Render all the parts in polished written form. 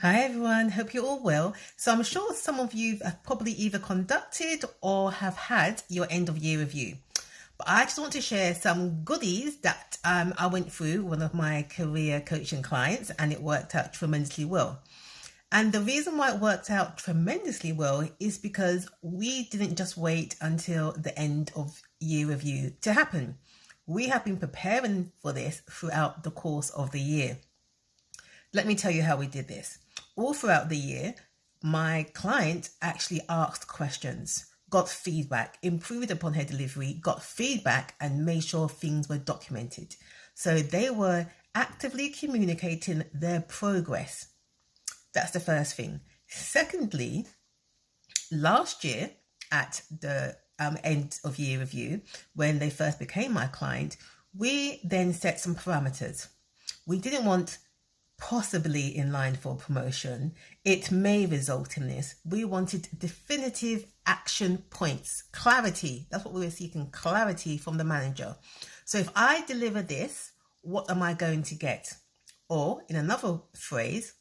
Hi everyone, hope you're all well. So I'm sure some of you have probably either conducted or have had your end of year review. But I just want to share some goodies that I went through with one of my career coaching clients, and it worked out tremendously well. And the reason why it worked out tremendously well is because we didn't just wait until the end of year review to happen. We have been preparing for this throughout the course of the year. Let me tell you how we did this. All throughout the year, my client actually asked questions, got feedback, improved upon her delivery, got feedback, and made sure things were documented. So they were actively communicating their progress. That's the first thing. Secondly, last year at the end of year review, when they first became my client, we then set some parameters. We didn't want possibly in line for promotion. It may result in this. We wanted definitive action points, clarity. That's what we were seeking, clarity from the manager. So if I deliver this, what am I going to get? Or in another phrase,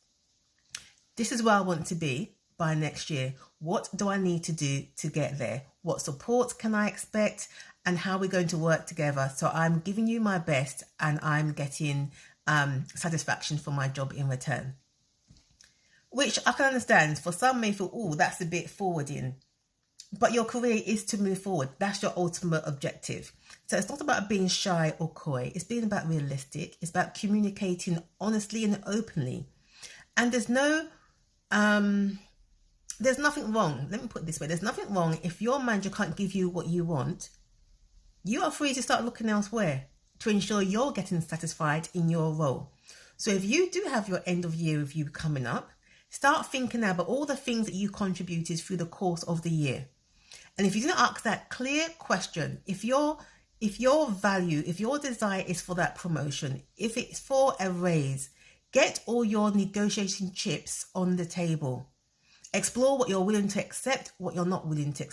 this is where I want to be by next year. What do I need to do to get there? What support can I expect? And how are we going to work together? So I'm giving you my best and I'm getting satisfaction for my job in return. Which I can understand. For some may feel, oh, that's a bit forwarding. But your career is to move forward. That's your ultimate objective. So it's not about being shy or coy. It's being about realistic. It's about communicating honestly and openly. And there's nothing wrong. Let me put it this way. There's nothing wrong if your manager can't give you what you want. You are free to start looking elsewhere to ensure you're getting satisfied in your role. So if you do have your end of year review coming up, start thinking now about all the things that you contributed through the course of the year. And if you didn't ask that clear question, if your value, if your desire is for that promotion, if it's for a raise, get all your negotiation chips on the table. Explore what you're willing to accept, what you're not willing to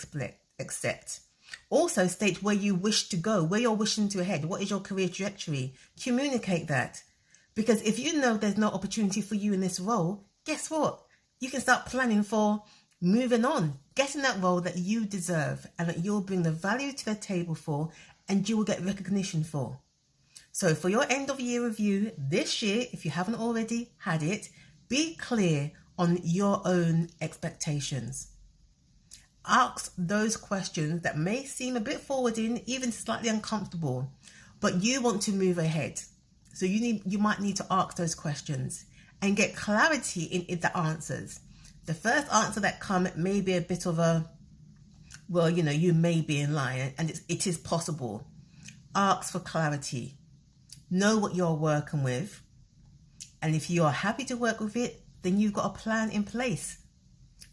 accept. Also state where you wish to go, where you're wishing to head. What is your career trajectory? Communicate that. Because if you know there's no opportunity for you in this role, guess what? You can start planning for moving on, getting that role that you deserve and that you'll bring the value to the table for and you will get recognition for. So for your end of year review this year, if you haven't already had it, be clear on your own expectations. Ask those questions that may seem a bit forwarding, even slightly uncomfortable, but you want to move ahead. So you might need to ask those questions and get clarity in the answers. The first answer that comes may be a bit of a, well, you may be in line and it is possible. Ask for clarity. Know what you're working with. And if you are happy to work with it, then you've got a plan in place.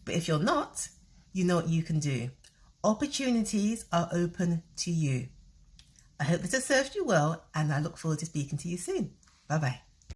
But if you're not, you know what you can do. Opportunities are open to you. I hope this has served you well, and I look forward to speaking to you soon. Bye-bye.